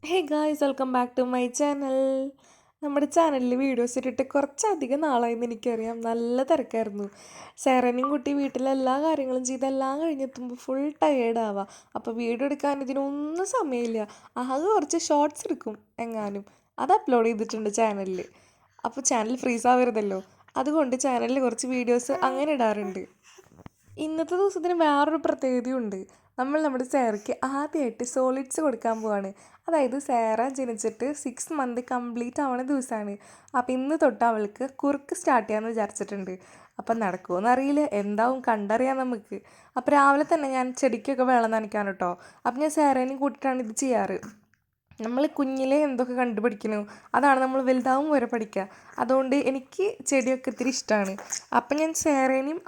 Hey guys, welcome back to my channel. നമ്മുടെ ചാനലിൽ videos ഇട്ടിട്ട് കുറച്ചധികം നാളായെന്ന് എനിക്കറിയാം. നല്ല തിരക്കായിരുന്നു. സേറനെയും കുട്ടി വീട്ടിലെ എല്ലാ കാര്യങ്ങളും ചെയ്ത് എല്ലാം കഴിഞ്ഞെത്തുമ്പോൾ ഫുൾ ടയേർഡാവുക. അപ്പോൾ വീഡിയോ എടുക്കാൻ ഇതിനൊന്നും സമയമില്ല. ആകെ കുറച്ച് ഷോർട്സ് എടുക്കും എങ്ങാനും. അത് അപ്ലോഡ് ചെയ്തിട്ടുണ്ട് ചാനലിൽ. അപ്പോൾ ചാനൽ ഫ്രീസ് ആവരുതല്ലോ, അതുകൊണ്ട് ചാനലിൽ കുറച്ച് വീഡിയോസ് അങ്ങനെ ഇടാറുണ്ട്. ഇന്നത്തെ ദിവസത്തിന് വേറൊരു പ്രത്യേകതയുണ്ട്. നമ്മുടെ സേറയ്ക്ക് ആദ്യമായിട്ട് സോളിഡ്സ് കൊടുക്കാൻ പോവാണ്. അതായത് സേറ ജനിച്ചിട്ട് 6 മന്ത് കംപ്ലീറ്റ് ആവണ ദിവസമാണ്. അപ്പോൾ ഇന്ന് തൊട്ട് അവൾക്ക് കുറുക്ക് സ്റ്റാർട്ട് ചെയ്യാമെന്ന് വിചാരിച്ചിട്ടുണ്ട്. അപ്പം നടക്കുമോയെന്ന് അറിയില്ല, എന്താവും കണ്ടറിയാം നമുക്ക്. അപ്പോൾ രാവിലെ തന്നെ ഞാൻ ചെടിക്കൊക്കെ വെള്ളം നനയ്ക്കാൻ കേട്ടോ. അപ്പം ഞാൻ സേറേനെയും കൂട്ടിയിട്ടാണ് ഇത് ചെയ്യാറ്. നമ്മൾ കുഞ്ഞിലെ എന്തൊക്കെ കണ്ടുപിടിക്കുന്നു അതാണ് നമ്മൾ വലുതാവും വരെ പഠിക്കുക. അതുകൊണ്ട് എനിക്ക് ചെടിയൊക്കെ ഇത്തിരി ഇഷ്ടമാണ്. അപ്പം ഞാൻ സേറേനെയും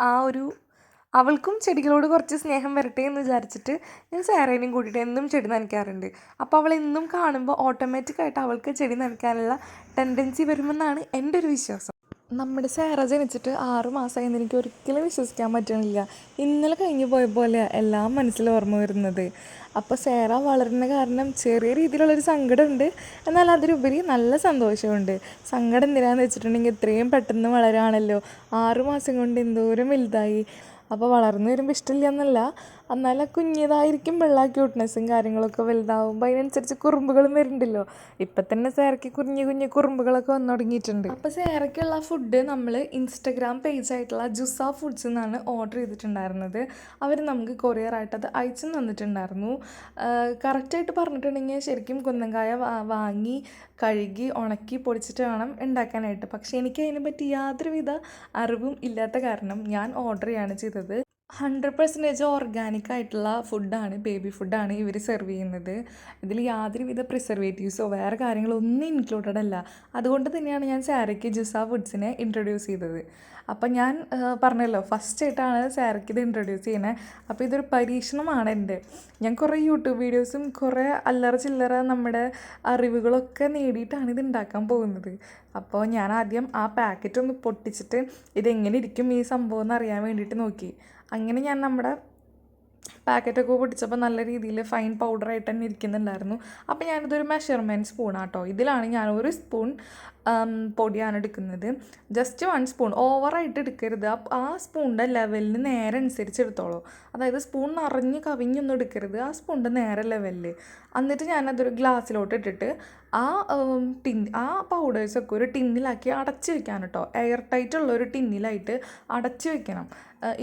അവൾക്കും ചെടികളോട് കുറച്ച് സ്നേഹം വരട്ടെ എന്ന് വിചാരിച്ചിട്ട് ഞാൻ സേറേനെയും കൂട്ടിയിട്ട് എന്നും ചെടി നനയ്ക്കാറുണ്ട്. അപ്പോൾ അവൾ എന്നും കാണുമ്പോൾ ഓട്ടോമാറ്റിക്കായിട്ട് അവൾക്ക് ചെടി നനയ്ക്കാനുള്ള ടെൻഡൻസി വരുമെന്നാണ് എൻ്റെ ഒരു വിശ്വാസം. നമ്മുടെ സേറ ജനിച്ചിട്ട് 6 മാസമായെന്ന് എനിക്ക് ഒരിക്കലും വിശ്വസിക്കാൻ പറ്റണില്ല. ഇന്നലെ കഴിഞ്ഞ് പോയ പോലെ എല്ലാം മനസ്സിൽ ഓർമ്മ വരുന്നത്. അപ്പോൾ സേറ വളരുന്ന കാരണം ചെറിയ രീതിയിലുള്ളൊരു സങ്കടമുണ്ട്, എന്നാൽ അതിലുപരി നല്ല സന്തോഷമുണ്ട്. സങ്കടം എന്തിനാന്ന് വെച്ചിട്ടുണ്ടെങ്കിൽ ഇത്രയും പെട്ടെന്ന് വളരാണല്ലോ, 6 മാസം കൊണ്ട് എന്തോരം വലുതായി. അപ്പോൾ വളർന്നു വരുമ്പോൾ ഇഷ്ടമില്ല എന്നല്ല, എന്നാലും കുഞ്ഞിതായിരിക്കുമ്പോഴുള്ള ക്യൂട്ട്നെസ്സും കാര്യങ്ങളൊക്കെ വലുതാവുമ്പോൾ അതിനനുസരിച്ച് കുറുമ്പുകളും വരുന്നുണ്ടല്ലോ. ഇപ്പം തന്നെ സേറയ്ക്ക് കുഞ്ഞു കുഞ്ഞു കുറുമ്പുകളൊക്കെ വന്നു തുടങ്ങിയിട്ടുണ്ട്. അപ്പോൾ സേറയ്ക്കുള്ള ഫുഡ് നമ്മൾ ഇൻസ്റ്റഗ്രാം പേജായിട്ടുള്ള ജുസ ഫുഡ്സ് എന്നാണ് ഓർഡർ ചെയ്തിട്ടുണ്ടായിരുന്നത്. അവർ നമുക്ക് കൊറിയറായിട്ട് അത് അയച്ചു തന്നിട്ടുണ്ടായിരുന്നു. കറക്റ്റായിട്ട് പറഞ്ഞിട്ടുണ്ടെങ്കിൽ ശരിക്കും കുന്നങ്കായ വാങ്ങി കഴുകി ഉണക്കി പൊടിച്ചിട്ട് വേണം ഉണ്ടാക്കാനായിട്ട്. പക്ഷേ എനിക്ക് അതിനെ പറ്റി യാതൊരുവിധ അറിവും ഇല്ലാത്ത കാരണം ഞാൻ ഓർഡർ ചെയ്യാണ് ചെയ്തത്. 100% ഓർഗാനിക് ആയിട്ടുള്ള ഫുഡാണ്, ബേബി ഫുഡാണ് ഇവർ സെർവ് ചെയ്യുന്നത്. ഇതിൽ യാതൊരുവിധ പ്രിസർവേറ്റീവ്സോ വേറെ കാര്യങ്ങളോ ഒന്നും ഇൻക്ലൂഡഡ് അല്ല. അതുകൊണ്ട് തന്നെയാണ് ഞാൻ സാരയ്ക്ക് ജുസ ഫുഡ്സിനെ ഇൻട്രൊഡ്യൂസ് ചെയ്തത്. അപ്പം ഞാൻ പറഞ്ഞല്ലോ, ഫസ്റ്റായിട്ടാണ് സാരയ്ക്ക് ഇത് ഇൻട്രൊഡ്യൂസ് ചെയ്യുന്നത്. അപ്പോൾ ഇതൊരു പരീക്ഷണമാണ് എൻ്റെ. ഞാൻ കുറേ യൂട്യൂബ് വീഡിയോസും കുറേ അല്ലറ ചില്ലറ നമ്മുടെ അറിവുകളൊക്കെ നേടിയിട്ടാണ് ഇത് ഉണ്ടാക്കാൻ പോകുന്നത്. അപ്പോൾ ഞാൻ ആദ്യം ആ പാക്കറ്റ് ഒന്ന് പൊട്ടിച്ചിട്ട് ഇതെങ്ങനെ ഇരിക്കും ഈ സംഭവം എന്ന് അറിയാൻ വേണ്ടിയിട്ട് നോക്കി. അങ്ങനെ ഞാൻ നമ്മുടെ പാക്കറ്റൊക്കെ പൊട്ടിച്ചപ്പോൾ നല്ല രീതിയിൽ ഫൈൻ പൗഡറായിട്ട് തന്നെ ഇരിക്കുന്നുണ്ടായിരുന്നു. അപ്പോൾ ഞാനിതൊരു മെഷർമെൻറ്റ് സ്പൂണാട്ടോ. ഇതിലാണ് ഞാൻ 1 സ്പൂൺ പൊടിയാണ് എടുക്കുന്നത്. ജസ്റ്റ് 1 സ്പൂൺ, ഓവറായിട്ട് എടുക്കരുത്. ആ സ്പൂണിൻ്റെ ലെവലിന് നേരെ അനുസരിച്ച് എടുത്തോളൂ. അതായത് സ്പൂൺ നിറഞ്ഞ് കവിഞ്ഞൊന്നും എടുക്കരുത്, ആ സ്പൂണിൻ്റെ നേരെ ലെവലിൽ. എന്നിട്ട് ഞാനതൊരു ഗ്ലാസ്സിലോട്ട് ഇട്ടിട്ട് ആ പൗഡേഴ്സൊക്കെ ഒരു ടിന്നിലാക്കി അടച്ച് വെക്കാൻ കേട്ടോ. എയർ ടൈറ്റുള്ള ഒരു ടിന്നിലായിട്ട് അടച്ച് വെക്കണം.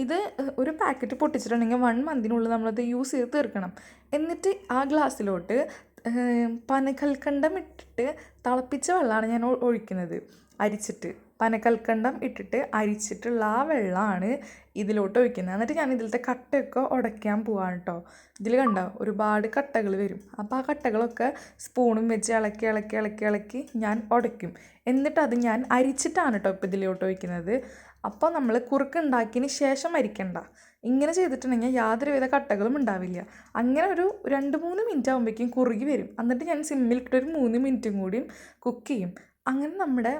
ഇത് ഒരു പാക്കറ്റ് പൊട്ടിച്ചിട്ടുണ്ടെങ്കിൽ 1 മന്തിനുള്ളിൽ നമ്മളത് യൂസ് ചെയ്ത് തീർക്കണം. എന്നിട്ട് ആ ഗ്ലാസ്സിലോട്ട് പനകൽക്കണ്ടം ഇട്ടിട്ട് തിളപ്പിച്ച വെള്ളമാണ് ഞാൻ ഒഴിക്കുന്നത്. അരിച്ചിട്ട് പനകൽക്കണ്ടം ഇട്ടിട്ട് അരിച്ചിട്ടുള്ള ആ വെള്ളമാണ് ഇതിലോട്ട് ഒഴിക്കുന്നത്. എന്നിട്ട് ഞാൻ ഇതിലത്തെ കട്ടയൊക്കെ ഉടയ്ക്കാൻ പോവാണ് കേട്ടോ. ഇതിൽ കണ്ടോ ഒരുപാട് കട്ടകൾ വരും. അപ്പോൾ ആ കട്ടകളൊക്കെ സ്പൂണും വെച്ച് ഇളക്കി ഇളക്കി ഇളക്കി ഇളക്കി ഞാൻ ഉടയ്ക്കും. എന്നിട്ട് അത് ഞാൻ അരിച്ചിട്ടാണ് കേട്ടോ ഇപ്പോൾ ഇതിലോട്ട് ഒഴിക്കുന്നത്. അപ്പോൾ നമ്മൾ കുറുക്കുണ്ടാക്കിയതിന് ശേഷം അരിക്കണ്ട. ഇങ്ങനെ ചെയ്തിട്ടുണ്ടെങ്കിൽ യാതൊരുവിധ കട്ടകളും ഉണ്ടാവില്ല. അങ്ങനെ ഒരു 2-3 മിനിറ്റ് ആകുമ്പോഴേക്കും കുറുകി വരും. എന്നിട്ട് ഞാൻ സിമ്മിലിട്ടൊരു 3 മിനിറ്റും കൂടിയും കുക്ക് ചെയ്യും. അങ്ങനെ നമ്മുടെ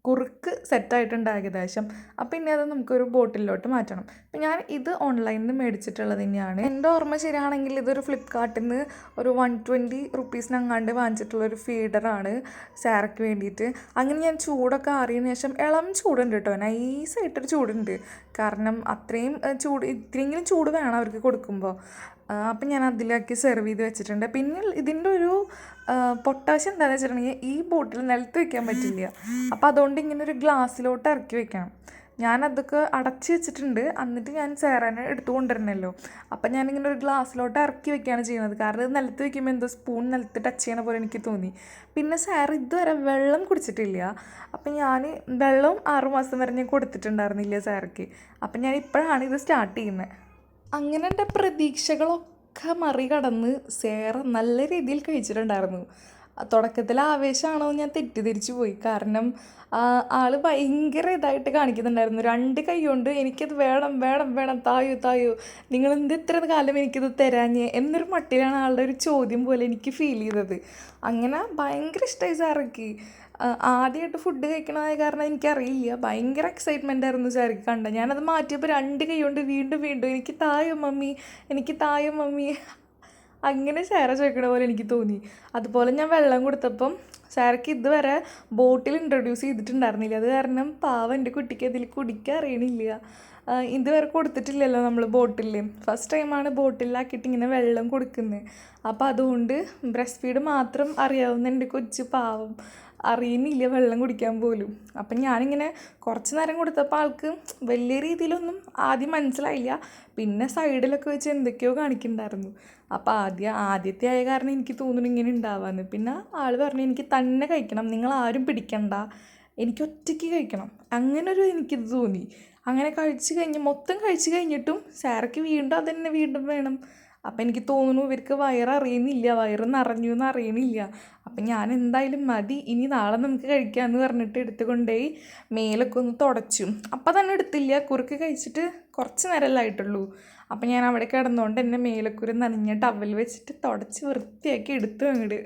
കുറുക്ക് സെറ്റായിട്ടുണ്ട് ഏകദേശം. അപ്പം ഇനി അത് നമുക്കൊരു ബോട്ടിലോട്ട് മാറ്റണം. അപ്പം ഞാൻ ഇത് ഓൺലൈനിൽ നിന്ന് മേടിച്ചിട്ടുള്ളത് തന്നെയാണ്. എൻ്റെ ഓർമ്മ ശരിയാണെങ്കിൽ ഇതൊരു ഫ്ലിപ്കാർട്ടിൽ നിന്ന് ഒരു 120 റുപ്പീസിനങ്ങാണ്ട് വാങ്ങിച്ചിട്ടുള്ളൊരു ഫീഡറാണ് സാരയ്ക്ക് വേണ്ടിയിട്ട്. അങ്ങനെ ഞാൻ ചൂടൊക്കെ ആറിയതിന് ശേഷം, ഇളം ചൂടുണ്ട് കേട്ടോ, നൈസായിട്ടൊരു ചൂടുണ്ട്. കാരണം അത്രയും ഇത്രയെങ്കിലും ചൂട് വേണം അവർക്ക് കൊടുക്കുമ്പോൾ. അപ്പം ഞാൻ അതിലാക്കി സെർവ് ചെയ്ത് വെച്ചിട്ടുണ്ട്. പിന്നെ ഇതിൻ്റെ ഒരു പൊട്ടാഷ്യം എന്താണെന്ന് വെച്ചിട്ടുണ്ടെങ്കിൽ ഈ ബോട്ടിൽ നിലത്ത് വെക്കാൻ പറ്റില്ല. അപ്പോൾ അതുകൊണ്ട് ഇങ്ങനെ ഒരു ഗ്ലാസ്സിലോട്ട് ഇറക്കി വെക്കണം. ഞാനതൊക്കെ അടച്ച് വെച്ചിട്ടുണ്ട്. എന്നിട്ട് ഞാൻ സേറനെ എടുത്തു കൊണ്ടുവരണമല്ലോ. അപ്പം ഞാനിങ്ങനെ ഒരു ഗ്ലാസ്സിലോട്ട് ഇറക്കി വെക്കുകയാണ് ചെയ്യുന്നത്. കാരണം ഇത് നിലത്ത് വെക്കുമ്പോൾ എന്തോ സ്പൂൺ നിലത്ത് ടച്ച് ചെയ്യണ പോലെ എനിക്ക് തോന്നി. പിന്നെ സാർ ഇതുവരെ വെള്ളം കുടിച്ചിട്ടില്ല. അപ്പം ഞാൻ വെള്ളവും 6 മാസം വരെ ഞാൻ കൊടുത്തിട്ടുണ്ടായിരുന്നില്ല സാർക്ക്. അപ്പം ഞാൻ ഇപ്പോഴാണ് ഇത് സ്റ്റാർട്ട് ചെയ്യുന്നത്. അങ്ങനെ എൻ്റെ പ്രതീക്ഷകളൊക്കെ മറികടന്ന് സേറ നല്ല രീതിയിൽ കഴിച്ചിട്ടുണ്ടായിരുന്നു. തുടക്കത്തിൽ ആവേശമാണോ ഞാൻ തെറ്റിദ്ധരിച്ചു പോയി. കാരണം ആൾ ഭയങ്കര ഇതായിട്ട് കാണിക്കുന്നുണ്ടായിരുന്നു. 2 കൈ കൊണ്ട് എനിക്കത് വേണം വേണം വേണം, തായോ തായോ, നിങ്ങൾ ഇത്ര കാലം എനിക്കിത് തരാഞ്ഞേ എന്നൊരു മട്ടിലാണ് ആളുടെ ഒരു ചോദ്യം പോലെ എനിക്ക് ഫീൽ ചെയ്തത്. അങ്ങനെ ഭയങ്കര ഇഷ്ടമായി സാറയ്ക്ക്. ആദ്യമായിട്ട് ഫുഡ് കഴിക്കണതായ കാരണം എനിക്കറിയില്ല, ഭയങ്കര എക്സൈറ്റ്മെൻ്റ് ആയിരുന്നു സാർക്ക് കണ്ട. ഞാനത് മാറ്റിയപ്പോൾ 2 കൈ കൊണ്ട് വീണ്ടും വീണ്ടും എനിക്ക് തായോ മമ്മി, എനിക്ക് തായോ മമ്മി. അങ്ങനെ സാറ ചോദിക്കണ പോലെ എനിക്ക് തോന്നി. അതുപോലെ ഞാൻ വെള്ളം കൊടുത്തപ്പം സാറയ്ക്ക് ഇതുവരെ ബോട്ടിൽ ഇൻട്രൊഡ്യൂസ് ചെയ്തിട്ടുണ്ടായിരുന്നില്ല. അത് കാരണം പാവം എൻ്റെ കുട്ടിക്ക് അതിൽ കുടിക്കാൻ അറിയണില്ല. ഇതുവരെ കൊടുത്തിട്ടില്ലല്ലോ നമ്മൾ ബോട്ടിൽ. ഫസ്റ്റ് ടൈമാണ് ബോട്ടിലാക്കിയിട്ട് ഇങ്ങനെ വെള്ളം കൊടുക്കുന്നത്. അപ്പോൾ അതുകൊണ്ട് ബ്രസ്റ്റ് ഫീഡ് മാത്രം അറിയാവുന്ന എൻ്റെ കൊച്ചു പാവം അറിയുന്നില്ല വെള്ളം കുടിക്കാൻ പോലും. അപ്പം ഞാനിങ്ങനെ കുറച്ച് നേരം കൊടുത്തപ്പോൾ ആൾക്ക് വലിയ രീതിയിലൊന്നും ആദ്യം മനസ്സിലായില്ല. പിന്നെ സൈഡിലൊക്കെ വെച്ച് എന്തൊക്കെയോ കാണിക്കുന്നുണ്ടായിരുന്നു. അപ്പോൾ ആദ്യത്തെ ആയ കാരണം എനിക്ക് തോന്നുന്നു ഇങ്ങനെ ഉണ്ടാവാന്ന്. പിന്നെ ആൾ പറഞ്ഞു എനിക്ക് തന്നെ കഴിക്കണം, നിങ്ങൾ ആരും പിടിക്കണ്ട, എനിക്ക് ഒറ്റയ്ക്ക് കഴിക്കണം, അങ്ങനൊരു എനിക്കിത് തോന്നി. അങ്ങനെ മൊത്തം കഴിച്ച് കഴിഞ്ഞിട്ടും സാറയ്ക്ക് വീണ്ടും അതന്നെ വീണ്ടും വേണം. അപ്പം എനിക്ക് തോന്നുന്നു ഇവർക്ക് വയററിയുന്നില്ല, വയറ് നിറഞ്ഞു എന്ന് അറിയണില്ല. അപ്പം ഞാൻ എന്തായാലും മതി, ഇനി നാളെ നമുക്ക് കഴിക്കാമെന്ന് പറഞ്ഞിട്ട് എടുത്തുകൊണ്ടുപോയി മേലൊക്കെ ഒന്ന് തുടച്ചു. അപ്പം തന്നെ എടുത്തില്ല, കുറുക്ക് കഴിച്ചിട്ട് കുറച്ച് നേരമല്ലേ ആയിട്ടുള്ളൂ. അപ്പം ഞാൻ അവിടെ കിടന്നുകൊണ്ട് എൻ്റെ മേലക്കുരു നനഞ്ഞ ടവൽ വെച്ചിട്ട് തുടച്ച് വൃത്തിയാക്കി എടുത്തു അങ്ങോട്ട്.